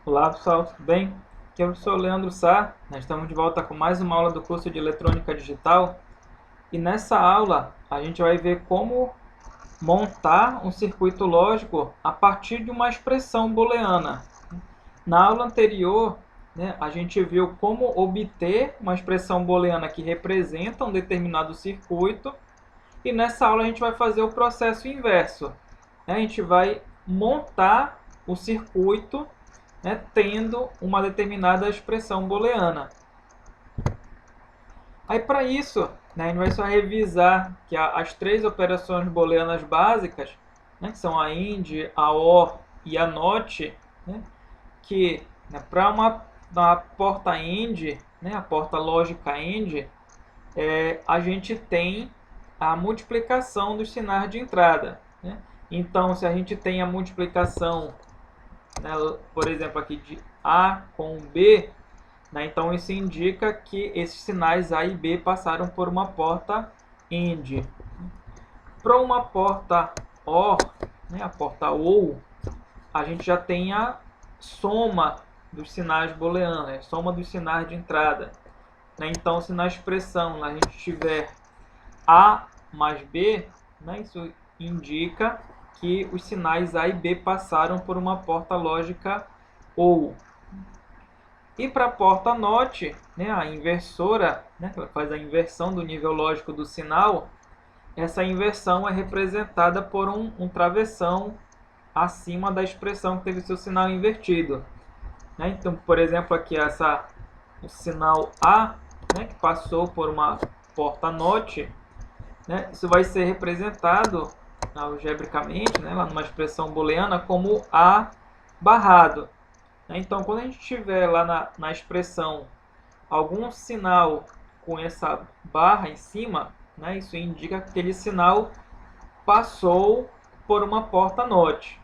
Olá pessoal, tudo bem? Aqui eu sou o Leandro Sá, nós estamos de volta com mais uma aula do curso de Eletrônica Digital e nessa aula a gente vai ver como montar um circuito lógico a partir de uma expressão booleana. Na aula anterior, a gente viu como obter uma expressão booleana que representa um determinado circuito e nessa aula a gente vai fazer o processo inverso. A gente vai montar o circuito tendo uma determinada expressão booleana. Aí para isso, a gente vai só revisar que as três operações booleanas básicas, que são a AND, a OR e a NOT, que para uma porta AND, a porta lógica AND, a gente tem a multiplicação dos sinais de entrada. Então, se a gente tem a multiplicação, por exemplo, aqui de A com B, então isso indica que esses sinais A e B passaram por uma porta AND. Para uma porta OR, a porta OU, a gente já tem a soma dos sinais booleanos, a soma dos sinais de entrada. Então, se na expressão a gente tiver A mais B, isso indica que os sinais A e B passaram por uma porta lógica OU. E para a porta NOT, a inversora, que faz a inversão do nível lógico do sinal, essa inversão é representada por um travessão acima da expressão que teve seu sinal invertido. Então, por exemplo, aqui o sinal A, que passou por uma porta NOT, isso vai ser representado algebricamente, lá numa expressão booleana, como A barrado. Então, quando a gente tiver lá na expressão algum sinal com essa barra em cima, isso indica que aquele sinal passou por uma porta NOT.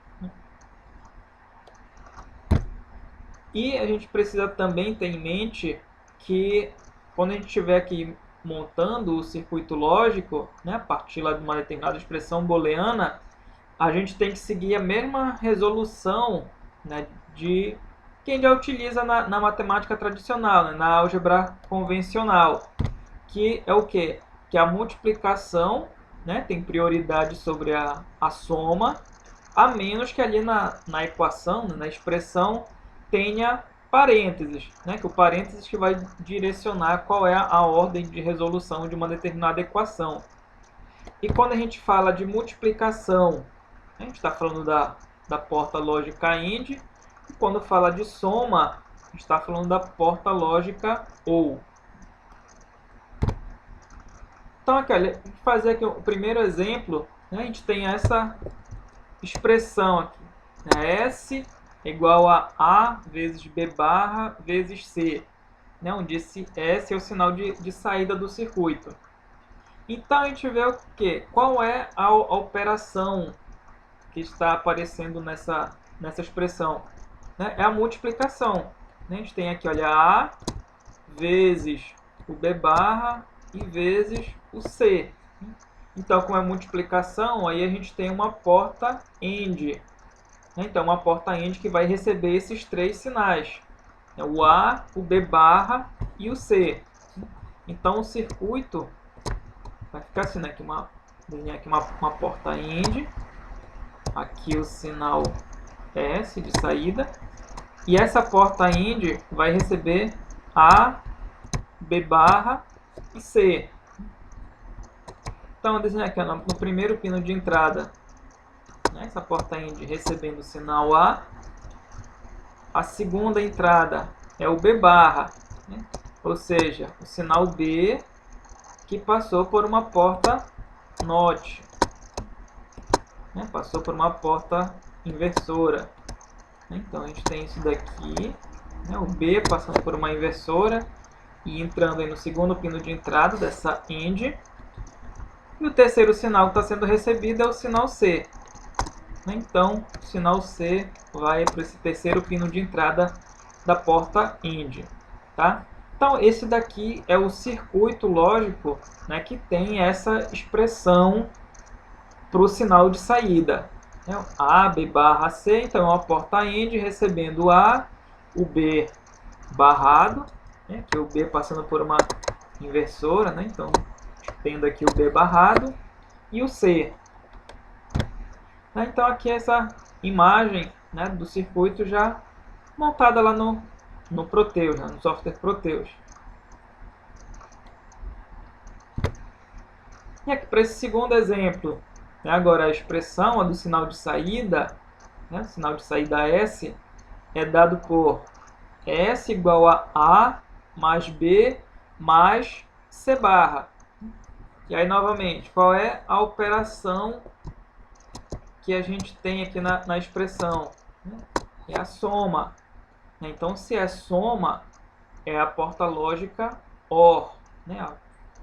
E a gente precisa também ter em mente que quando a gente estiver aqui montando o circuito lógico, a partir lá de uma determinada expressão booleana, a gente tem que seguir a mesma resolução de quem já utiliza na matemática tradicional, na álgebra convencional, que é o quê? Que a multiplicação tem prioridade sobre a soma, a menos que ali na equação, na expressão, tenha parênteses, que o parênteses que vai direcionar qual é a ordem de resolução de uma determinada equação. E quando a gente fala de multiplicação, a gente está falando da porta lógica AND, e quando fala de soma, a gente está falando da porta lógica OU. Então, aqui, olha, vou fazer aqui o primeiro exemplo, a gente tem essa expressão aqui, S igual a A vezes B barra vezes C, onde esse S é o sinal de saída do circuito. Então, a gente vê o quê? Qual é a operação que está aparecendo nessa expressão? É a multiplicação. A gente tem aqui, olha, A vezes o B barra e vezes o C. Então, como é multiplicação, aí a gente tem uma porta AND. Então, uma porta AND que vai receber esses três sinais. O A, o B barra e o C. Então, o circuito vai ficar assim, aqui desenhar aqui uma porta AND. Aqui o sinal S de saída. E essa porta AND vai receber A, B barra e C. Então, eu desenho aqui no primeiro pino de entrada, essa porta AND recebendo o sinal A. A segunda entrada é o B barra, ou seja, o sinal B que passou por uma porta NOT. Passou por uma porta inversora. Então, a gente tem isso daqui, o B passando por uma inversora e entrando aí no segundo pino de entrada dessa AND. E o terceiro sinal que está sendo recebido é o sinal C. Então, o sinal C vai para esse terceiro pino de entrada da porta AND. Tá? Então, esse daqui é o circuito lógico que tem essa expressão para o sinal de saída. A, B barra, C, então é uma porta AND recebendo A o B barrado, né, que é o B passando por uma inversora, né, então tendo aqui o B barrado, e o C. Então aqui essa imagem, né, do circuito já montada lá no Proteus, né, no software Proteus. E aqui para esse segundo exemplo, né, agora a expressão do sinal de saída, né, sinal de saída S, é dado por S igual a A mais B mais C barra. E aí, novamente, qual é a operação que a gente tem aqui na expressão? É a soma. Então, se é soma, é a porta lógica OR, né? A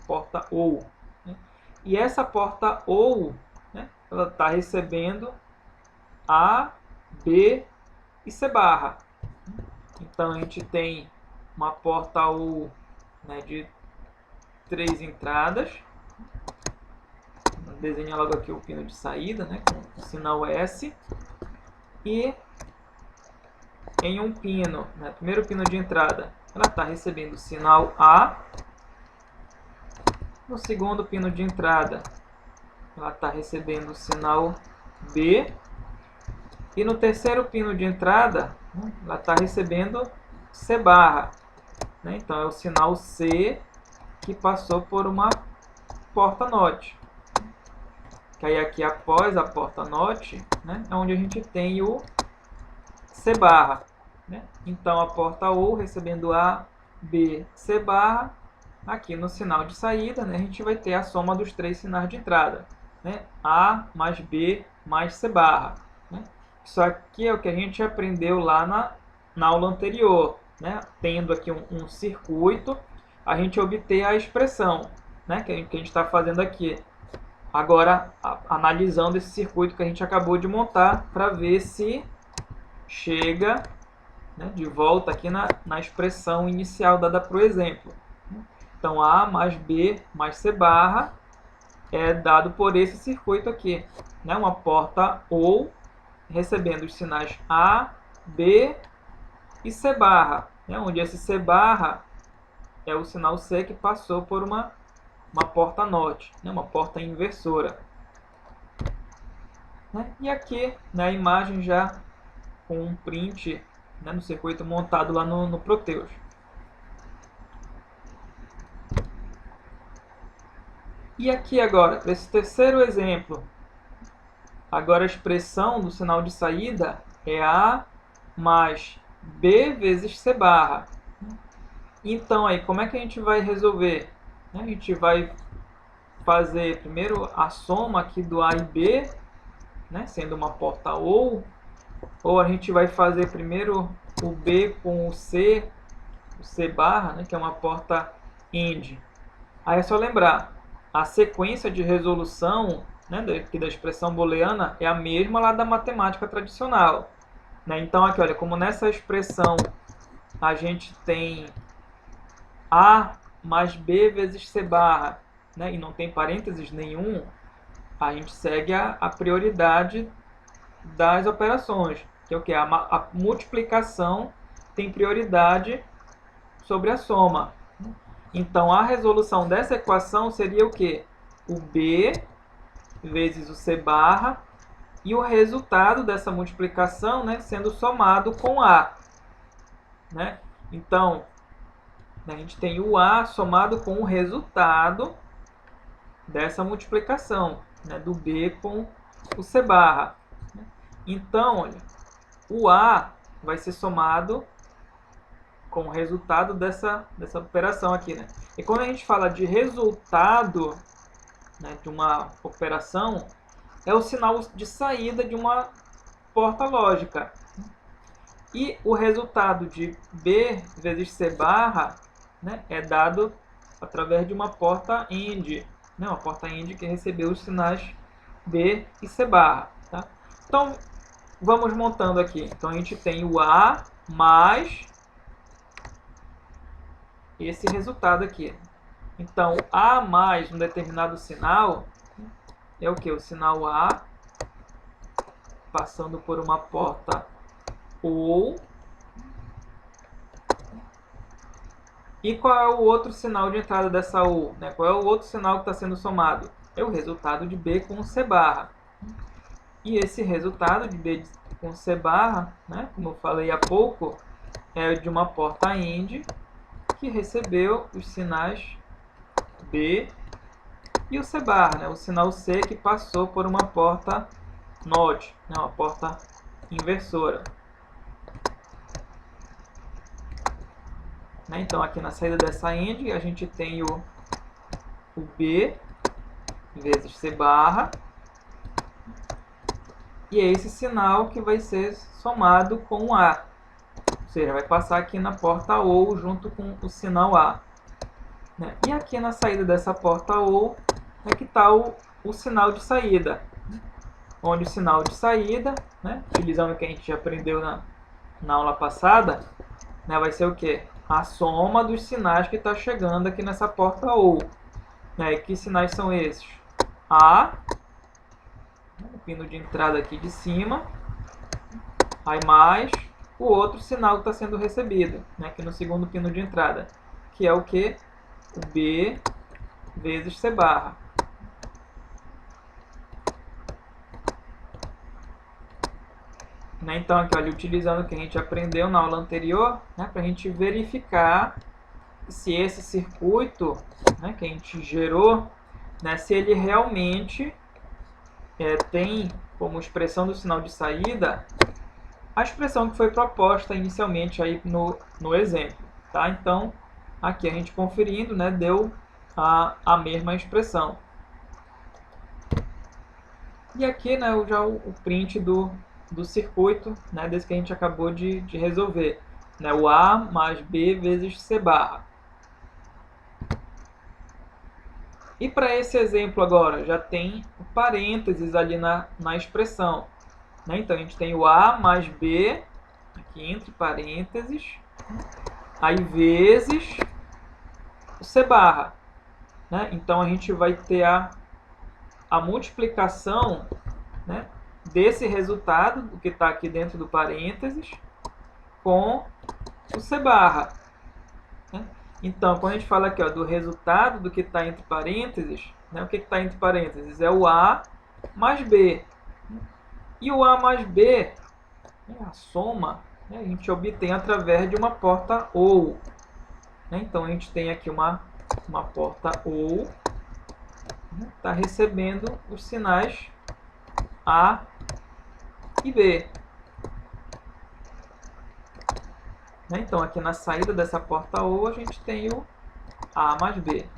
porta OU. Né? E essa porta OU, né, ela está recebendo A, B e C barra. Então, a gente tem uma porta OU, né, de 3 entradas. Desenha logo aqui o pino de saída, né, com o sinal S. E em um pino, né, primeiro pino de entrada, ela está recebendo o sinal A. No segundo pino de entrada, ela está recebendo o sinal B. E no terceiro pino de entrada, né, ela está recebendo C barra. Né? Então é o sinal C que passou por uma porta NOT. Que aí aqui após a porta NOT, né, é onde a gente tem o C barra. Né? Então a porta OU recebendo A, B, C barra. Aqui no sinal de saída, né, a gente vai ter a soma dos 3 sinais de entrada. Né? A mais B mais C barra. Né? Isso aqui é o que a gente aprendeu lá na aula anterior. Né? Tendo aqui um circuito, a gente obter a expressão, né, que a gente está fazendo aqui. Agora, analisando esse circuito que a gente acabou de montar para ver se chega, né, de volta aqui na expressão inicial dada para o exemplo. Então, A mais B mais C barra é dado por esse circuito aqui. Né, uma porta OU recebendo os sinais A, B e C barra. Né, onde esse C barra é o sinal C que passou por uma porta NOT, né, uma porta inversora. Né? E aqui, na imagem já com um print, né, no circuito montado lá no Proteus. E aqui agora, para esse terceiro exemplo, agora a expressão do sinal de saída é A mais B vezes C barra. Então, aí, como é que a gente vai resolver? A gente vai fazer primeiro a soma aqui do A e B, né, sendo uma porta OU, ou a gente vai fazer primeiro o B com o C barra, né, que é uma porta AND. Aí é só lembrar, a sequência de resolução, né, da expressão booleana é a mesma lá da matemática tradicional. Né? Então, aqui, olha, como nessa expressão a gente tem A mais B vezes C barra, né, e não tem parênteses nenhum, a gente segue a prioridade das operações, que é o que? A multiplicação tem prioridade sobre a soma. Então, a resolução dessa equação seria o quê? O B vezes o C barra e o resultado dessa multiplicação, né, sendo somado com A. Né? Então, a gente tem o A somado com o resultado dessa multiplicação, né, do B com o C barra. Então, olha, o A vai ser somado com o resultado dessa operação aqui. Né? E quando a gente fala de resultado, né, de uma operação, é o sinal de saída de uma porta lógica. E o resultado de B vezes C barra, né, é dado através de uma porta AND. Né, uma porta AND que recebeu os sinais B e C barra. Tá? Então, vamos montando aqui. Então, a gente tem o A mais esse resultado aqui. Então, A mais um determinado sinal é o que? O sinal A passando por uma porta OU E qual é o outro sinal de entrada dessa U? Né? Qual é o outro sinal que está sendo somado? É o resultado de B com C barra. E esse resultado de B com C barra, né, como eu falei há pouco, é de uma porta AND que recebeu os sinais B e o C barra, né, o sinal C que passou por uma porta NOT, né, uma porta inversora. Então, aqui na saída dessa AND, a gente tem o B vezes C barra, e é esse sinal que vai ser somado com o A. Ou seja, vai passar aqui na porta OU junto com o sinal A. E aqui na saída dessa porta OU é que está o sinal de saída. Onde o sinal de saída, né, utilizando o que a gente já aprendeu na aula passada, né, vai ser o quê? A soma dos sinais que está chegando aqui nessa porta OU. E que sinais são esses? A, o pino de entrada aqui de cima, aí mais o outro sinal que está sendo recebido, né, aqui no segundo pino de entrada, que é o que? O B vezes C barra. Então, aqui, olha, utilizando o que a gente aprendeu na aula anterior, né, para a gente verificar se esse circuito, né, que a gente gerou, né, se ele realmente tem como expressão do sinal de saída a expressão que foi proposta inicialmente aí no exemplo. Tá? Então, aqui a gente conferindo, né, deu a mesma expressão. E aqui, né, já o print do circuito, né, desse que a gente acabou de resolver. Né, o A mais B vezes C barra. E para esse exemplo agora, já tem parênteses ali na expressão. Né? Então, a gente tem o A mais B, aqui entre parênteses, aí vezes o C barra. Né? Então, a gente vai ter a multiplicação, né, desse resultado, do que está aqui dentro do parênteses, com o C barra. Né? Então, quando a gente fala aqui, ó, do resultado do que está entre parênteses, né, o que está entre parênteses? É o A mais B. E o A mais B, né, a soma, né, a gente obtém através de uma porta OU. Né? Então, a gente tem aqui uma porta OU, está recebendo os sinais A e B. Então, aqui na saída dessa porta OU, a gente tem o A mais B,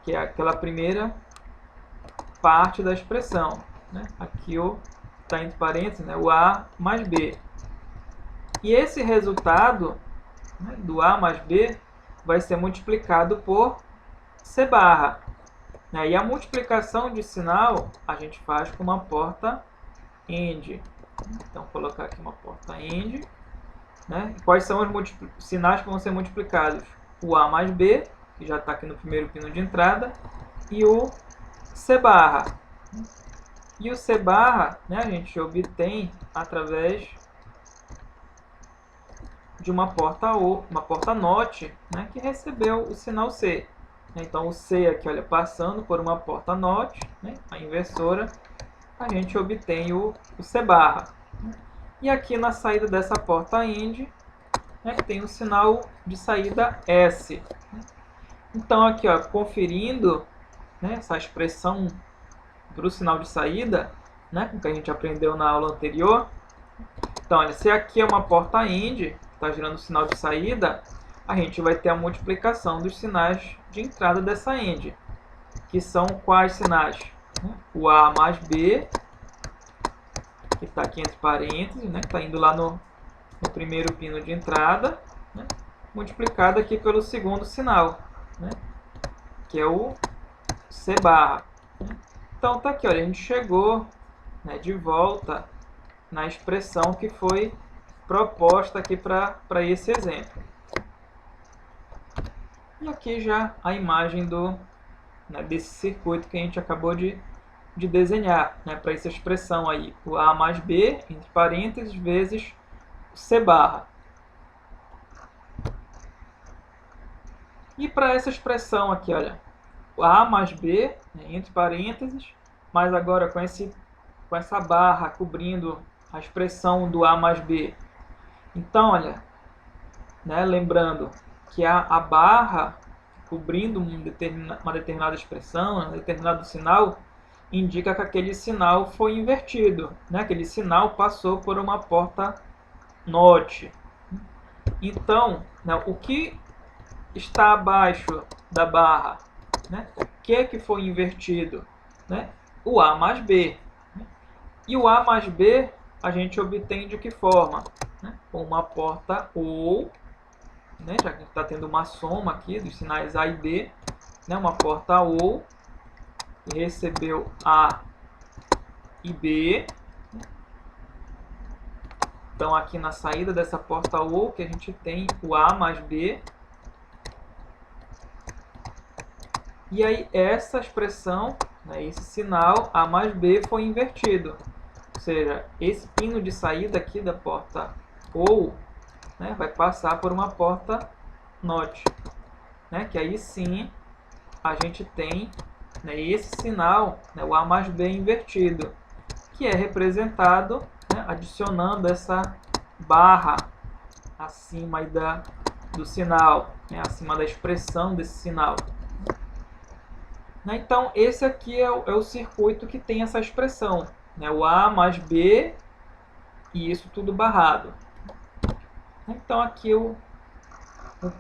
que é aquela primeira parte da expressão. Né? Aqui está entre parênteses, né, o A mais B. E esse resultado, né, do A mais B vai ser multiplicado por C barra. E a multiplicação de sinal a gente faz com uma porta AND. Então, vou colocar aqui uma porta AND. Né? Quais são os sinais que vão ser multiplicados? O A mais B, que já está aqui no primeiro pino de entrada, e o C barra. E o C barra, né, a gente obtém através de uma porta NOT, né, que recebeu o sinal C. Então, o C aqui, olha, passando por uma porta NOT, né, a inversora, a gente obtém o C barra. E aqui na saída dessa porta AND, né, tem o sinal de saída S. Então, aqui, ó, conferindo, né, essa expressão para o sinal de saída, né, com que a gente aprendeu na aula anterior. Então, olha, se aqui é uma porta AND, que está gerando o sinal de saída, a gente vai ter a multiplicação dos sinais de entrada dessa AND, que são quais sinais? O A mais B, que está aqui entre parênteses, né, que está indo lá no primeiro pino de entrada, né, multiplicado aqui pelo segundo sinal, né, que é o C barra. Então, tá aqui, olha, a gente chegou, né, de volta na expressão que foi proposta aqui para esse exemplo. E aqui já a imagem né, desse circuito que a gente acabou de desenhar, né, para essa expressão aí, o A mais B, entre parênteses, vezes o C barra. E para essa expressão aqui, olha, A mais B, né, entre parênteses, mas agora com essa barra cobrindo a expressão do A mais B. Então, olha, né, lembrando que a barra cobrindo uma determinada expressão, um determinado sinal, indica que aquele sinal foi invertido, né? Aquele sinal passou por uma porta NOT. Então, né, o que está abaixo da barra, né? O que foi invertido? Né? O A mais B. E o A mais B a gente obtém de que forma? Né? Com uma porta OU, né? Já que está tendo uma soma aqui dos sinais A e B, né? Uma porta OU que recebeu A e B. Então, aqui na saída dessa porta OU, que a gente tem o A mais B. E aí, essa expressão, né, esse sinal A mais B foi invertido. Ou seja, esse pino de saída aqui da porta OU, né, vai passar por uma porta NOT. Né, que aí sim a gente tem, né, esse sinal, né, o A mais B invertido, que é representado, né, adicionando essa barra acima aí do sinal, né, acima da expressão desse sinal. Então, esse aqui é o circuito que tem essa expressão, né, o A mais B e isso tudo barrado. Então, aqui o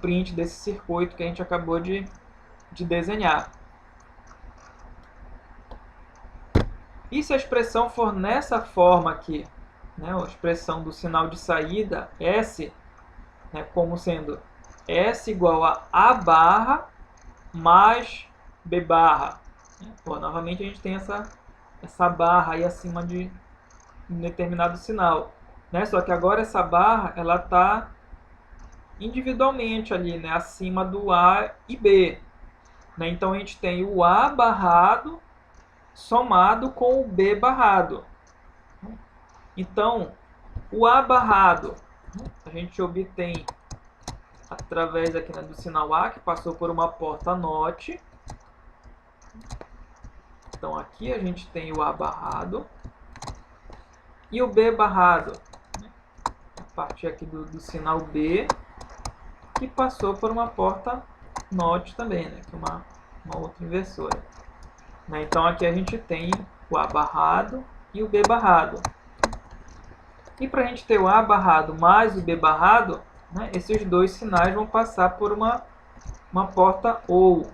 print desse circuito que a gente acabou de desenhar. E se a expressão for nessa forma aqui, né, a expressão do sinal de saída, S, né, como sendo S igual a A barra mais B barra. Pô, novamente a gente tem essa barra aí acima de um determinado sinal. Né? Só que agora essa barra ela está individualmente ali, né, acima do A e B. Né? Então a gente tem o A barrado somado com o B barrado. Então, o A barrado a gente obtém através aqui, né, do sinal A, que passou por uma porta NOT. Então, aqui a gente tem o A barrado. E o B barrado, né, a partir aqui do sinal B, que passou por uma porta NOT também, né, que é uma outra inversora. Né, então, aqui a gente tem o A barrado e o B barrado. E para a gente ter o A barrado mais o B barrado, né, esses dois sinais vão passar por uma porta OU.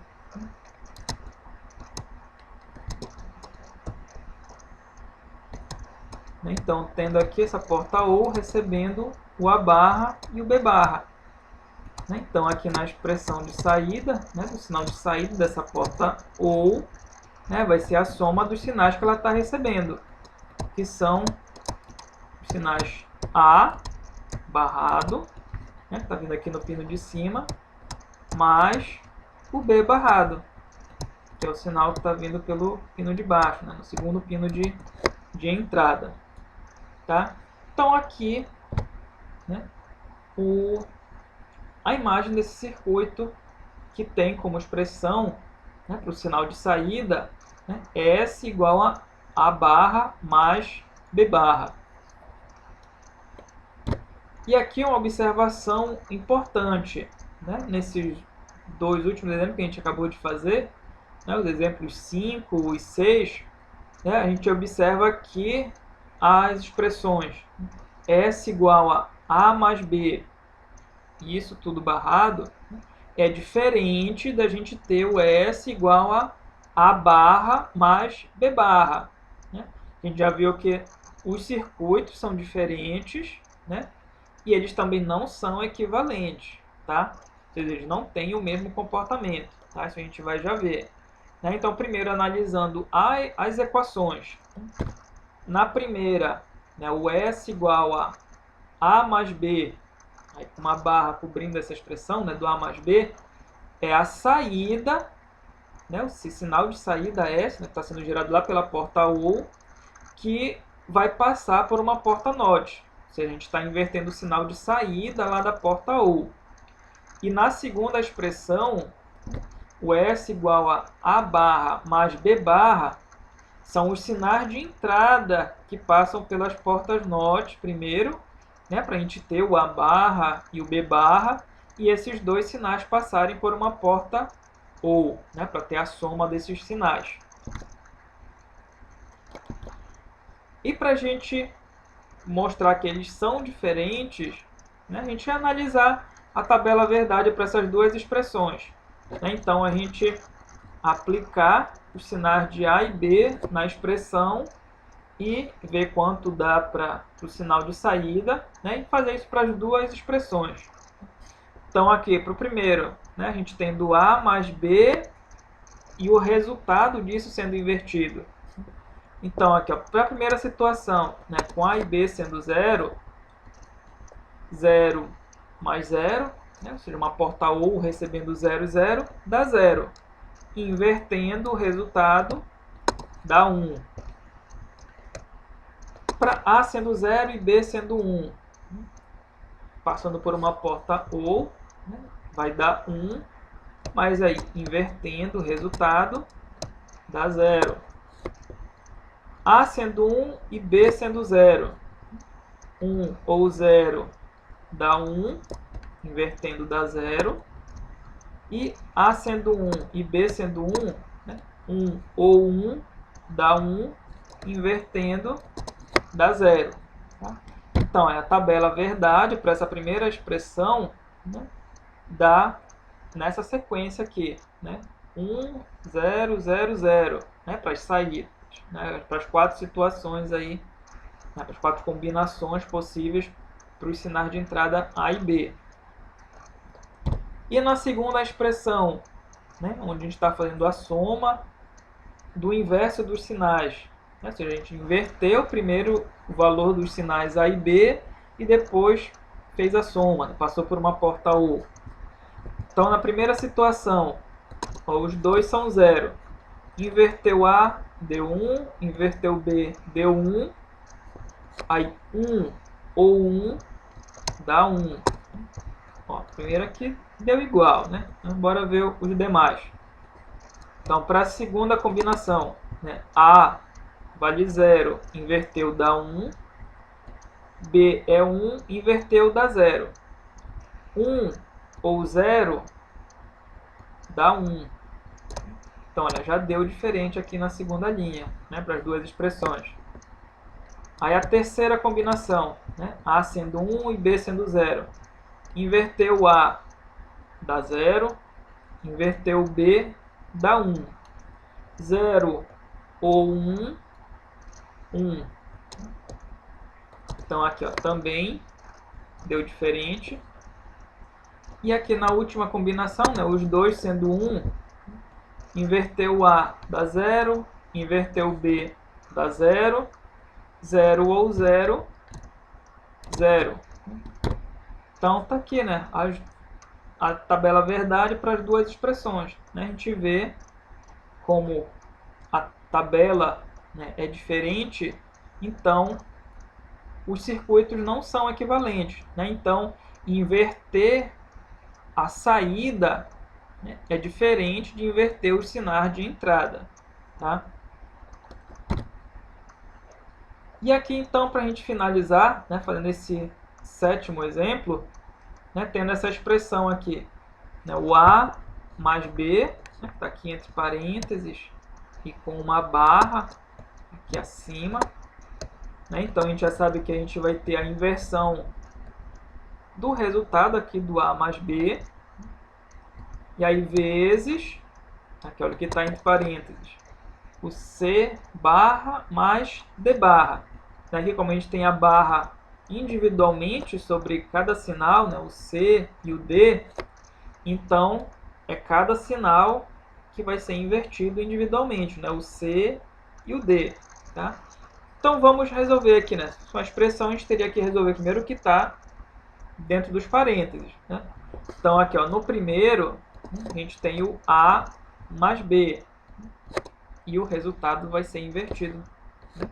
Então, tendo aqui essa porta OU recebendo o A barra e o B barra. Então, aqui na expressão de saída, né, do sinal de saída dessa porta OU, né, vai ser a soma dos sinais que ela está recebendo, que são os sinais A barrado, né, que está vindo aqui no pino de cima, mais o B barrado, que é o sinal que está vindo pelo pino de baixo, né, no segundo pino de entrada. Tá? Então, aqui, né, a imagem desse circuito que tem como expressão, né, para o sinal de saída, né, S igual a A barra mais B barra. E aqui uma observação importante, né, nesses dois últimos exemplos que a gente acabou de fazer, né, os exemplos 5 e 6, né, a gente observa que as expressões S igual a mais B e isso tudo barrado é diferente da gente ter o S igual a barra mais B barra. Né? A gente já viu que os circuitos são diferentes, né? E eles também não são equivalentes, tá? Ou seja, eles não têm o mesmo comportamento, tá? Isso a gente vai já ver. Né? Então, primeiro analisando as equações. Na primeira, né, o S igual a mais B, aí com uma barra cobrindo essa expressão, né, do A mais B, é a saída, né, esse sinal de saída S, né, que está sendo gerado lá pela porta OU, que vai passar por uma porta NOT. Ou seja, a gente está invertendo o sinal de saída lá da porta OU. E na segunda expressão, o S igual a A barra mais B barra são os sinais de entrada que passam pelas portas NOT primeiro, né, para a gente ter o A barra e o B barra, e esses dois sinais passarem por uma porta OR, né, para ter a soma desses sinais. E para a gente mostrar que eles são diferentes, né, a gente vai analisar a tabela verdade para essas duas expressões. Então, a gente aplicar os sinais de A e B na expressão e ver quanto dá para o sinal de saída, né, e fazer isso para as duas expressões. Então, aqui para o primeiro, né, a gente tem do A mais B e o resultado disso sendo invertido. Então, aqui, para a primeira situação, né, com A e B sendo 0, 0 mais 0, né, ou seja, uma porta OR recebendo 0, 0, dá 0. Invertendo o resultado, dá 1. Para A sendo 0 e B sendo 1, passando por uma porta OR, né, vai dar 1, mas aí, invertendo o resultado, dá 0. A sendo 1 e B sendo 0. 1 ou 0 dá 1, invertendo dá 0. E A sendo 1 e B sendo 1, né, 1 ou 1 dá 1, invertendo dá 0. Tá? Então, a tabela verdade para essa primeira expressão, né, dá nessa sequência aqui, né, 1, 0, 0, 0, né, para as saídas, né, para as 4 situações aí, né, para as 4 combinações possíveis para os sinais de entrada A e B. E na segunda expressão, né, onde a gente está fazendo a soma do inverso dos sinais, né, ou seja, a gente inverteu primeiro o valor dos sinais A e B e depois fez a soma, passou por uma porta OR. Então, na primeira situação, ó, os dois são 0. Inverteu A, deu 1. Inverteu B, deu 1. Aí, 1 ou 1 dá 1. Ó, primeiro aqui deu igual, né? Então, bora ver os demais. Então, para a segunda combinação, né, A vale 0, inverteu dá 1. B é 1, inverteu dá 0. 1 ou 0 dá 1. Então, olha, já deu diferente aqui na segunda linha, né, para as duas expressões. Aí a terceira combinação, né, A sendo 1 e B sendo 0. Inverteu A, dá 0. Inverteu B, dá 1. 0 ou 1, 1. Então, aqui, ó, também deu diferente. E aqui na última combinação, né, os dois sendo 1, inverteu A, dá 0. Inverteu B, dá 0. 0 ou 0, 0. Então, tá aqui, né, a tabela verdade para as duas expressões. Né? A gente vê como a tabela, né, é diferente, então os circuitos não são equivalentes. Né? Então, inverter a saída, né, é diferente de inverter os sinais de entrada. Tá? E aqui, então, para a gente finalizar, né, fazendo esse sétimo exemplo, né, tendo essa expressão aqui, né, o A mais B, né, que está aqui entre parênteses, e com uma barra aqui acima. Né, então, a gente já sabe que a gente vai ter a inversão do resultado aqui do A mais B, e aí vezes, aqui olha que está entre parênteses, o C barra mais D barra. Aqui, como a gente tem a barra individualmente sobre cada sinal, né, o C e o D, então é cada sinal que vai ser invertido individualmente, né, o C e o D. Tá? Então vamos resolver aqui, né? Com a expressão a gente teria que resolver primeiro o que está dentro dos parênteses. Né? Então aqui, ó, no primeiro a gente tem o A mais B e o resultado vai ser invertido. Né?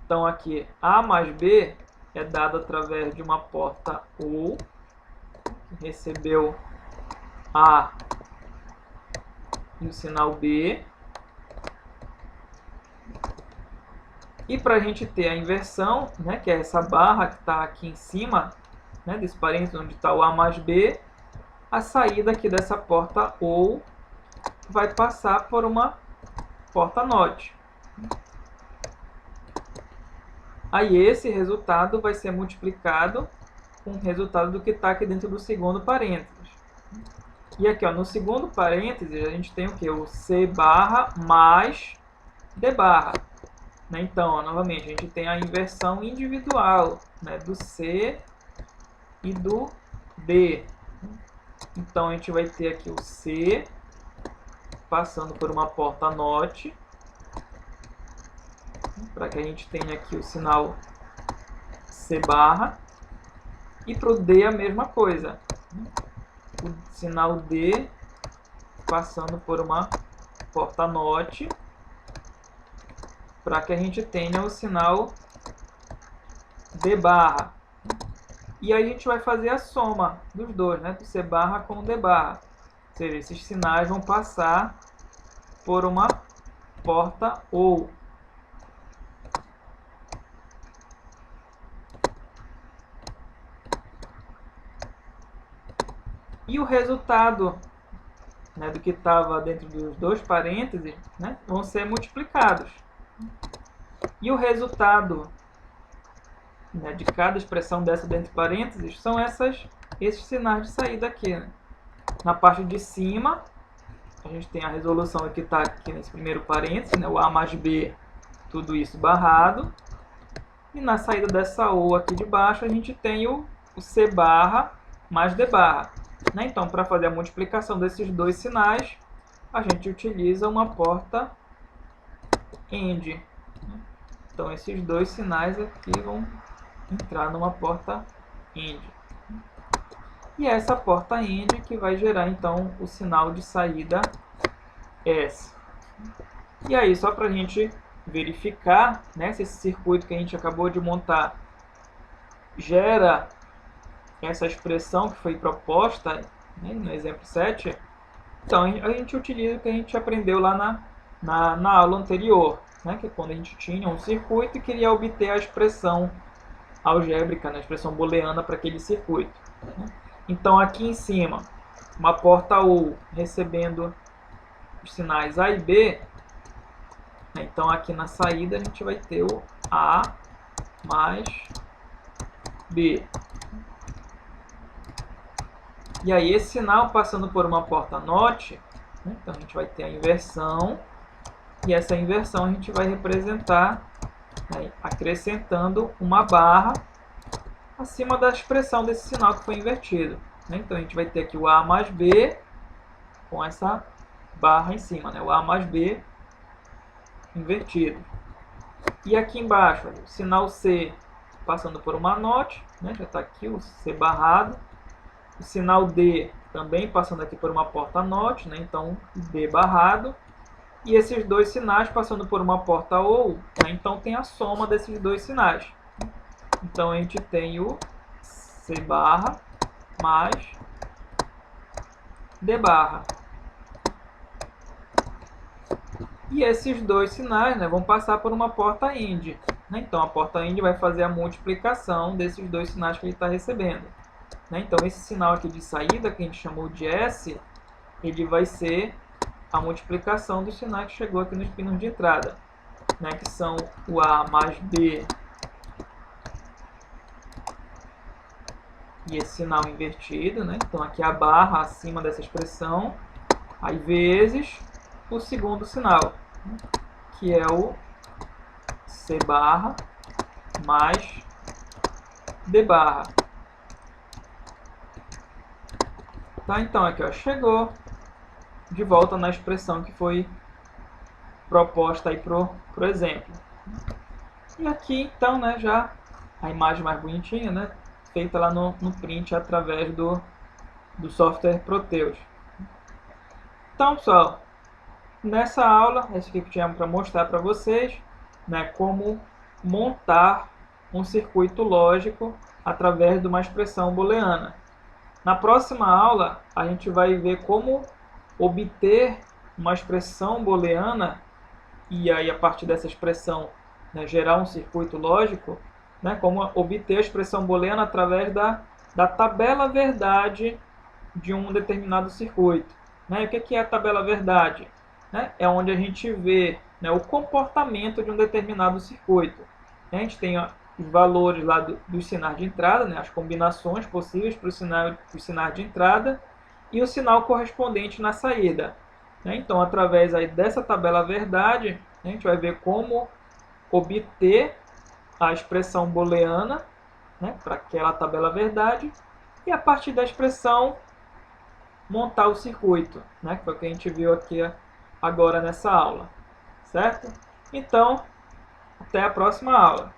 Então, aqui, A mais B é dado através de uma porta OR, que recebeu A e o sinal B. E para a gente ter a inversão, né, que é essa barra que está aqui em cima, né, desse parênteses onde está o A mais B, a saída aqui dessa porta OU vai passar por uma porta NOT. Aí esse resultado vai ser multiplicado com o resultado do que está aqui dentro do segundo parênteses. E aqui, ó, no segundo parênteses a gente tem o que? O C barra mais D barra. Então, ó, novamente, a gente tem a inversão individual, né, do C e do D. Então, a gente vai ter aqui o C passando por uma porta NOT, para que a gente tenha aqui o sinal C barra. E para o D a mesma coisa. O sinal D passando por uma porta NOT, para que a gente tenha o sinal D barra. E aí a gente vai fazer a soma dos dois, né? Do C barra com o D barra. Ou seja, esses sinais vão passar por uma porta OU. E o resultado, né, do que estava dentro dos dois parênteses, né, vão ser multiplicados. E o resultado, né, de cada expressão dessa dentro de parênteses são esses sinais de saída aqui. Né? Na parte de cima, a gente tem a resolução que está aqui nesse primeiro parênteses, né, o A mais B, tudo isso barrado. E na saída dessa OU aqui de baixo, a gente tem o C barra mais D barra. Né? Então, para fazer a multiplicação desses dois sinais, a gente utiliza uma porta AND. Então, esses dois sinais aqui vão entrar numa porta AND. E é essa porta AND que vai gerar, então, o sinal de saída S. E aí, só para a gente verificar, né, se esse circuito que a gente acabou de montar gera essa expressão que foi proposta, né, no exemplo 7, então a gente utiliza o que a gente aprendeu lá na aula anterior, né, que é quando a gente tinha um circuito e queria obter a expressão algébrica, né, a expressão booleana para aquele circuito. Né. Então aqui em cima, uma porta OU recebendo os sinais A e B, né, então aqui na saída a gente vai ter o A mais B. E aí esse sinal passando por uma porta NOT, né, então a gente vai ter a inversão, e essa inversão a gente vai representar, né, acrescentando uma barra acima da expressão desse sinal que foi invertido. Né? Então a gente vai ter aqui o A mais B com essa barra em cima, né, o A mais B invertido. E aqui embaixo, o sinal C passando por uma NOT, né, já está aqui o C barrado. O sinal D também passando aqui por uma porta NOT, né? Então D barrado. E esses dois sinais passando por uma porta OU, né? Então tem a soma desses dois sinais. Então a gente tem o C barra mais D barra. E esses dois sinais, né, vão passar por uma porta AND. Né? Então a porta AND vai fazer a multiplicação desses dois sinais que ele está recebendo. Então, esse sinal aqui de saída, que a gente chamou de S, ele vai ser a multiplicação dos sinais que chegou aqui nos pinos de entrada, né, que são o A mais B e esse sinal invertido. Né? Então, aqui a barra acima dessa expressão, aí vezes o segundo sinal, né, que é o C barra mais D barra. Tá, então aqui, ó, chegou de volta na expressão que foi proposta aí pro exemplo. E aqui então, né, já a imagem mais bonitinha, né, feita lá no print através do software Proteus. Então, pessoal, nessa aula, esse aqui que eu tinha para mostrar para vocês, né, como montar um circuito lógico através de uma expressão booleana. Na próxima aula, a gente vai ver como obter uma expressão booleana e aí, a partir dessa expressão, né, gerar um circuito lógico, né, como obter a expressão booleana através da tabela verdade de um determinado circuito. Né? E o que é a tabela verdade? Né? É onde a gente vê, né, o comportamento de um determinado circuito. A gente tem os valores lá dos sinais de entrada, né, as combinações possíveis para os sinais de entrada e o sinal correspondente na saída. Então, através aí dessa tabela verdade, a gente vai ver como obter a expressão booleana, né, para aquela tabela verdade, e a partir da expressão montar o circuito, né, que foi o que a gente viu aqui agora nessa aula, certo? Então, até a próxima aula.